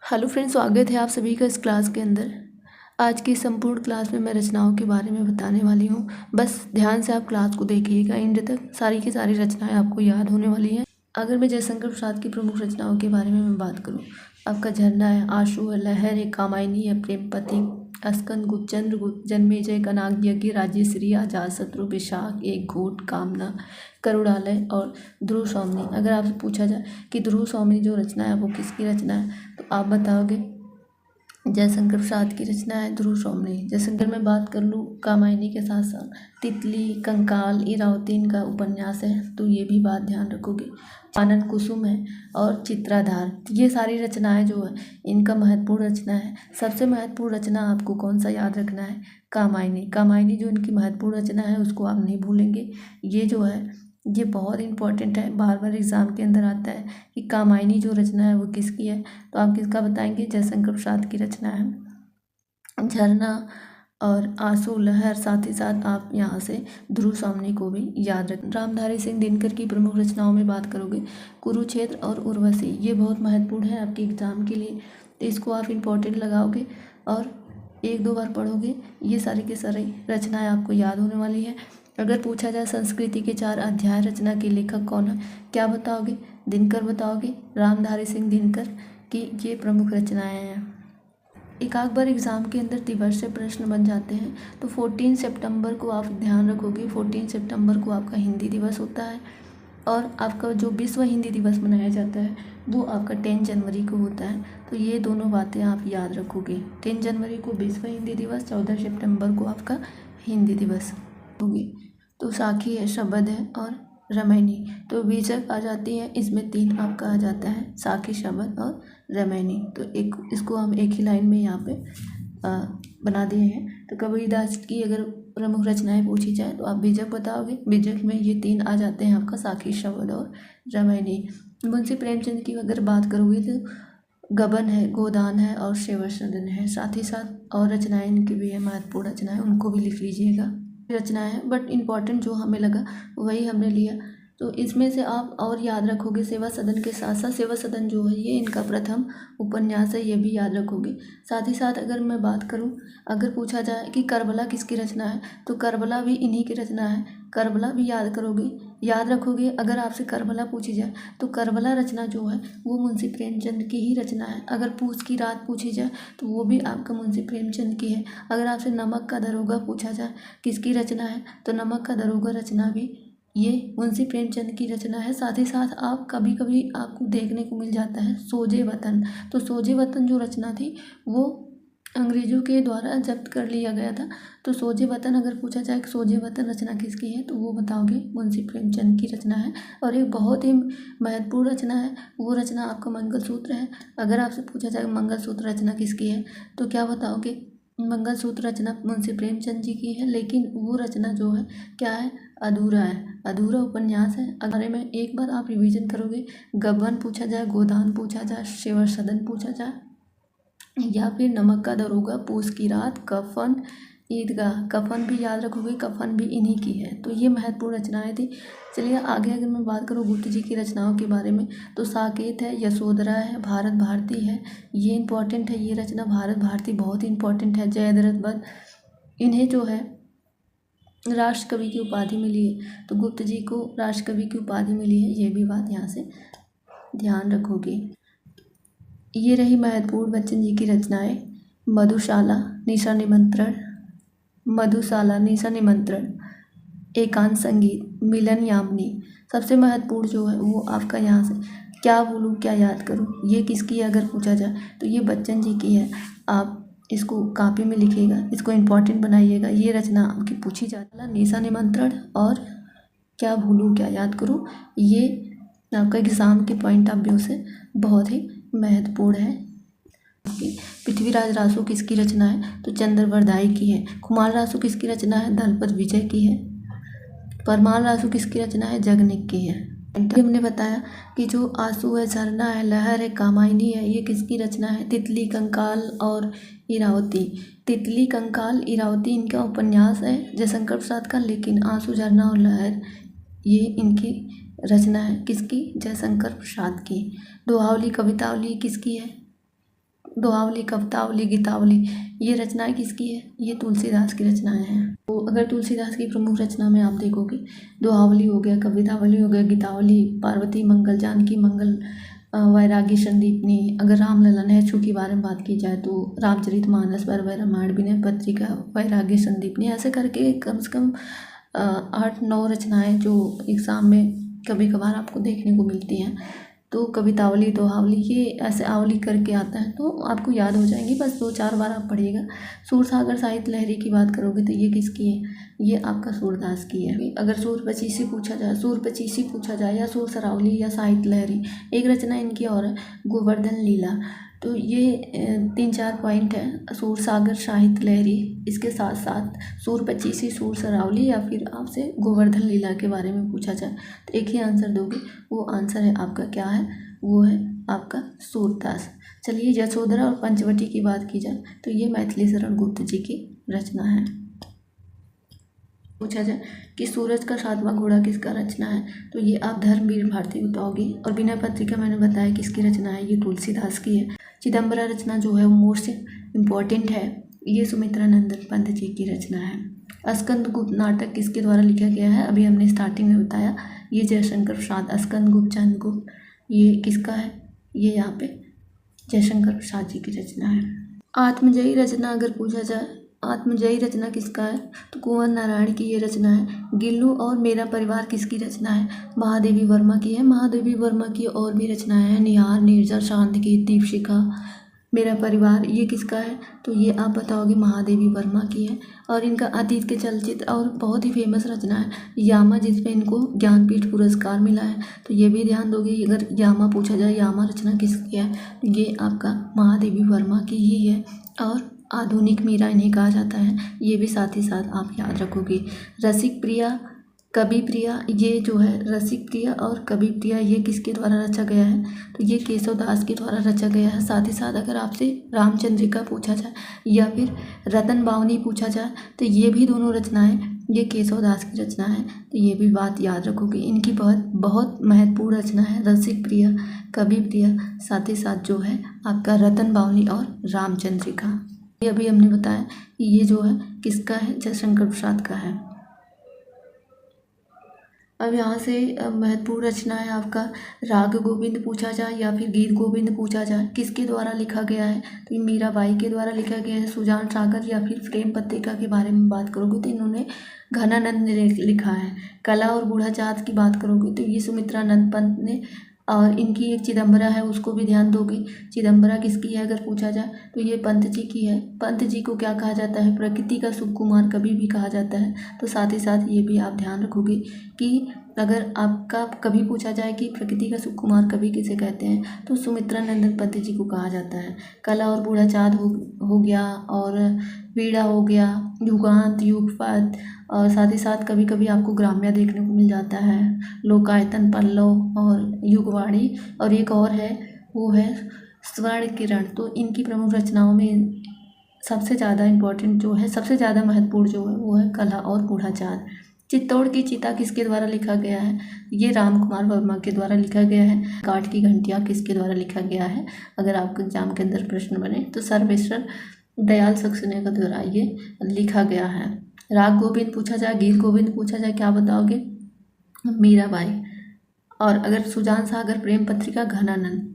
Hello friends, स्वागत है आप सभी का इस क्लास के अंदर। आज की संपूर्ण क्लास में मैं रचनाओं के बारे में बताने वाली हूँ। बस ध्यान से आप क्लास को देखिएगा, एंड तक सारी की सारी रचनाएं आपको याद होने वाली हैं। अगर मैं जयशंकर प्रसाद की प्रमुख रचनाओं के बारे में मैं बात करूँ, आपका झरना है, आंसू है, लहर है, कामायनी है, प्रेमपति, अस्कंद, चंद्रगुप्त, जन्मेजय, कनाकयज्ञ, राज्यश्री, अजातशत्रु, विशाख, एक घूंट, कामना, करुणालय और ध्रुव सौमनी। अगर आपसे पूछा जाए कि ध्रुव सौमनी जो रचना है वो किसकी रचना है, तो आप बताओगे जयशंकर प्रसाद की रचना है ध्रुव सौमनी। जयशंकर में बात कर लूँ कामायनी के साथ साथ तितली, कंकाल, इरावती इनका उपन्यास है, तो ये भी बात ध्यान रखोगे। आनंद कुसुम है और चित्राधार, ये सारी रचनाएं जो है इनका महत्वपूर्ण रचना है। सबसे महत्वपूर्ण रचना आपको कौन सा याद रखना है? कामायनी। कामायनी जो इनकी महत्वपूर्ण रचना है उसको आप नहीं भूलेंगे। ये जो है ये बहुत इंपॉर्टेंट है, बार बार एग्जाम के अंदर आता है कि कामायनी जो रचना है वो किसकी है, तो आप किसका बताएंगे? जयशंकर प्रसाद की रचना है। झरना और आंसू, लहर, साथ ही साथ आप यहाँ से ध्रुव सौमनी को भी याद रखें। रामधारी सिंह दिनकर की प्रमुख रचनाओं में बात करोगे, कुरुक्षेत्र और उर्वशी, ये बहुत महत्वपूर्ण है आपके एग्जाम के लिए, तो इसको आप इम्पोर्टेंट लगाओगे और एक दो बार पढ़ोगे, ये सारी की सारी रचनाएं आपको याद होने वाली है। अगर पूछा जाए संस्कृति के 4 अध्याय रचना के लेखक कौन है, क्या बताओगे? दिनकर बताओगे, रामधारी सिंह दिनकर की ये प्रमुख रचनाएं हैं। एक आध बार एग्जाम के अंदर दिवस से प्रश्न बन जाते हैं, तो 14 सितंबर को आप ध्यान रखोगे। 14 सितंबर को आपका हिंदी दिवस होता है और आपका जो विश्व हिंदी दिवस मनाया जाता है वो आपका 10 जनवरी को होता है, तो ये दोनों बातें आप याद रखोगे। 10 जनवरी को विश्व हिंदी दिवस, 14 सितंबर को आपका हिंदी दिवस होगी। तो साखी है, शबद है और रमैनी, तो बीजक आ जाती है, इसमें 3 आपका आ जाता है, साखी, शबद और रमैनी। तो एक इसको हम एक ही लाइन में यहाँ पे बना दिए हैं। तो कबीरदास की अगर प्रमुख रचनाएं पूछी जाए तो आप बीजक बताओगे। बीजक में ये 3 आ जाते हैं आपका, साखी, शबद और रमैनी। मुंशी प्रेमचंद की अगर बात करोगे तो गबन है, गोदान है और सेवा सदन है। साथ ही साथ और रचनाएं इनकी भी है, महत्वपूर्ण रचनाएं, उनको भी लिख लीजिएगा। रचना है बट इम्पॉर्टेंट जो हमें लगा वही हमने लिया। तो इसमें से आप और याद रखोगे सेवा सदन के साथ साथ, सेवा सदन जो है ये इनका प्रथम उपन्यास है, ये भी याद रखोगे। साथ ही साथ अगर मैं बात करूं, अगर पूछा जाए कि करबला किसकी रचना है, तो करबला भी इन्हीं की रचना है, करबला भी याद करोगे, याद रखोगे। अगर आपसे करबला पूछी जाए तो करबला रचना जो है वो मुंशी प्रेमचंद की ही रचना है। अगर पूछ की रात पूछी जाए तो वो भी आपका मुंशी प्रेमचंद की है। अगर आपसे नमक का दरोगा पूछा जाए किसकी रचना है, तो नमक का दरोगा रचना भी ये मुंशी प्रेमचंद की रचना है। साथ ही साथ आप कभी कभी आपको देखने को मिल जाता है सोजे वतन, तो सोजे वतन जो रचना थी वो अंग्रेजों के द्वारा जब्त कर लिया गया था। तो सोजे वतन अगर पूछा जाए कि सोजे वतन रचना किसकी है, तो वो बताओगे मुंशी प्रेमचंद की रचना है। और एक बहुत ही महत्वपूर्ण रचना है, वो रचना आपका मंगलसूत्र है। अगर आपसे पूछा जाए मंगलसूत्र रचना किसकी है, तो क्या बताओगे? मंगलसूत्र रचना मुंशी प्रेमचंद जी की है, लेकिन वो रचना जो है क्या है? अधूरा है, अधूरा उपन्यास है। बारे में एक बार आप रिवीजन करोगे, गबन पूछा जाए, गोदान पूछा जाए, सेवा सदन पूछा जाए या फिर नमक का दरोगा, पूस की रात, कफन, ईदगाह, कफन भी याद रखोगे, कफन भी इन्हीं की है। तो ये महत्वपूर्ण रचनाएं थी। चलिए आगे अगर मैं बात करूँ गुप्त जी की रचनाओं के बारे में, तो साकेत है, यशोधरा है, भारत भारती है, ये इंपॉर्टेंट है। ये रचना भारत भारती बहुत इंपॉर्टेंट है। जयद्रथ वध, इन्हें जो है राष्ट्र कवि की उपाधि मिली है, तो गुप्त जी को राष्ट्र कवि की उपाधि मिली है, ये भी बात यहाँ से ध्यान रखोगे। ये रही महत्वपूर्ण बच्चन जी की रचनाएं। मधुशाला, निशा निमंत्रण, मधुशाला, निशा निमंत्रण, एकांत संगीत, मिलन यामिनी। सबसे महत्वपूर्ण जो है वो आपका यहाँ से क्या भूलूं क्या याद करूं, ये किसकी है अगर पूछा जाए तो ये बच्चन जी की है। आप इसको कॉपी में लिखिएगा, इसको इम्पोर्टेंट बनाइएगा, ये रचना आपकी पूछी जाती है। निशा निमंत्रण और क्या भूलूं क्या याद करूं, ये आपका एग्ज़ाम के पॉइंट ऑफ व्यू से बहुत ही महत्वपूर्ण है। पृथ्वीराज रासो किसकी रचना है, तो चंद्रवरदाई की है। कुमार रासो किसकी रचना है, दलपत विजय की है। परमार रासो किसकी रचना है, जगनिक की है। हमने बताया कि जो आंसू है, झरना है, लहर है, कामायनी है, ये किसकी रचना है, तितली, कंकाल और इरावती। तितली, कंकाल, इरावती इनका उपन्यास है जयशंकर प्रसाद का, लेकिन आंसू, झरना और लहर ये इनकी रचना है, किसकी? जयशंकर प्रसाद की। दोहावली, कवितावली किसकी है? दोहावली, कवितावली, गीतावली, ये रचनाएं किसकी है? ये तुलसीदास की रचनाएं हैं। तो अगर तुलसीदास की प्रमुख रचना में आप देखोगे, दोहावली हो गया, कवितावली हो गया, गीतावली, पार्वती मंगल, जानकी मंगल, वैराग्य संदीपनी, अगर रामलला नेहरू के बारे में बात की जाए तो रामचरितमानस, वरवर रामायण, विनय पत्रिका, वैराग्य संदीपनी, ऐसे करके कम से कम 8-9 रचनाएं जो एग्ज़ाम में कभी कभार आपको देखने को मिलती हैं। तो कवितावली, दोहावली, ये ऐसे आवली करके आता है तो आपको याद हो जाएंगी, बस 2-4 बार आप पढ़िएगा। सूरसागर साहित्य लहरी की बात करोगे तो ये किसकी है? ये आपका सूरदास की है। अगर सूरपचीसी पूछा जाए या सूर सरावली या साहित्य लहरी, एक रचना इनकी और है गोवर्धन लीला। तो ये 3-4 पॉइंट है, सूरसागर, साहित्य लहरी, इसके साथ साथ सूरपचीसी, सूर सरावली, या फिर आपसे गोवर्धन लीला के बारे में पूछा जाए तो एक ही आंसर दोगे, वो आंसर है आपका क्या है? वो है आपका सूरदास। चलिए यशोधरा और पंचवटी की बात की जाए तो ये मैथिली शरण गुप्त जी की रचना है। पूछा जाए कि सूरज का 7वां घोड़ा किसका रचना है तो ये आप धर्मवीर भारती बताओगे। और विनय पत्रिका मैंने बताया किसकी रचना है, ये तुलसीदास की है। चिदम्बरा रचना जो है वो मोस्ट इम्पॉर्टेंट है, ये सुमित्रा नंदन पंत जी की रचना है। स्कंदगुप्त नाटक किसके द्वारा लिखा गया है? अभी हमने स्टार्टिंग में बताया, ये जयशंकर प्रसाद, स्कंदगुप्त, चंद्रगुप्त, ये किसका है? ये यहाँ पे जयशंकर प्रसाद जी की रचना है। आत्मजयी रचना अगर पूछा जाए, आत्मजयी रचना किसका है तो कुंवर नारायण की ये रचना है। गिल्लू और मेरा परिवार किसकी रचना है? महादेवी वर्मा की है। महादेवी वर्मा की और भी रचनाएं हैं, निहार, निर्जर, शांति की, दीपशिखा, मेरा परिवार, ये किसका है तो ये आप बताओगे महादेवी वर्मा की है। और इनका अतीत के चलचित्र और बहुत ही फेमस रचना है यामा, जिसमें इनको ज्ञानपीठ पुरस्कार मिला है, तो ये भी ध्यान दोगे। अगर यामा पूछा जाए, यामा रचना किसकी है तो ये आपका महादेवी वर्मा की ही है। और आधुनिक मीरा इन्हें कहा जाता है, ये भी साथ ही साथ आप याद रखोगे। रसिक प्रिया, कवि प्रिया, ये जो है रसिक प्रिया और कवि प्रिया, ये किसके द्वारा रचा गया है तो ये केशव दास के द्वारा रचा गया है। साथ ही साथ अगर आपसे रामचंद्रिका पूछा जाए या फिर रतन बावनी पूछा जाए तो ये भी दोनों रचनाएं ये केशव दास की रचना है, तो ये भी बात याद रखोगे। इनकी बहुत महत्वपूर्ण रचना है रसिक प्रिया, कवि प्रिया, साथ ही साथ जो है आपका रतन बावनी और रामचंद्रिका। ये अभी हमने बताया कि ये जो है किसका है, जयशंकर प्रसाद का है। अब यहाँ से महत्वपूर्ण रचना है आपका राग गोविंद पूछा जाए या फिर गीत गोविंद पूछा जाए, किसके द्वारा लिखा गया है तो ये मीराबाई के द्वारा लिखा गया है। सुजान सागर या फिर प्रेम पत्रिका के बारे में बात करोगे तो इन्होंने घनानंद ने लिखा है। कला और बूढ़ा चाँद की बात करोगे तो ये सुमित्रा नंद पंत ने, और इनकी एक चिदम्बरा है उसको भी ध्यान दोगे। चिदम्बरा किसकी है अगर पूछा जाए तो ये पंत जी की है। पंत जी को क्या कहा जाता है? प्रकृति का सुकुमार कवि भी कहा जाता है। तो साथ ही साथ ये भी आप ध्यान रखोगे कि अगर आपका कभी पूछा जाए कि प्रकृति का सुकुमार कवि किसे कहते हैं तो सुमित्रा नंदन पंत जी को कहा जाता है। कला और बूढ़ा चाँद हो गया, और वीणा हो गया, युगांत, युगपथ, और साथ ही साथ कभी कभी आपको ग्राम्य देखने को मिल जाता है, लोकायतन, पल्लव और युगवाणी, और एक और है वो है स्वर्ण किरण। तो इनकी प्रमुख रचनाओं में सबसे ज़्यादा इम्पोर्टेंट जो है, सबसे ज़्यादा महत्वपूर्ण जो है वो है कला और बूढ़ा चाँद। चित्तौड़ की चिता किसके द्वारा लिखा गया है? ये राम कुमार वर्मा के द्वारा लिखा गया है। काठ की घंटियाँ किसके द्वारा लिखा गया है? अगर आपके एग्जाम के अंदर प्रश्न बने तो सर्वेश्वर दयाल सक्सेना के द्वारा ये लिखा गया है। राग गोविंद पूछा जाए, गीत गोविंद पूछा जाए, क्या बताओगे? मीराबाई। और अगर सुजान सागर प्रेम पत्रिका, घनानंद।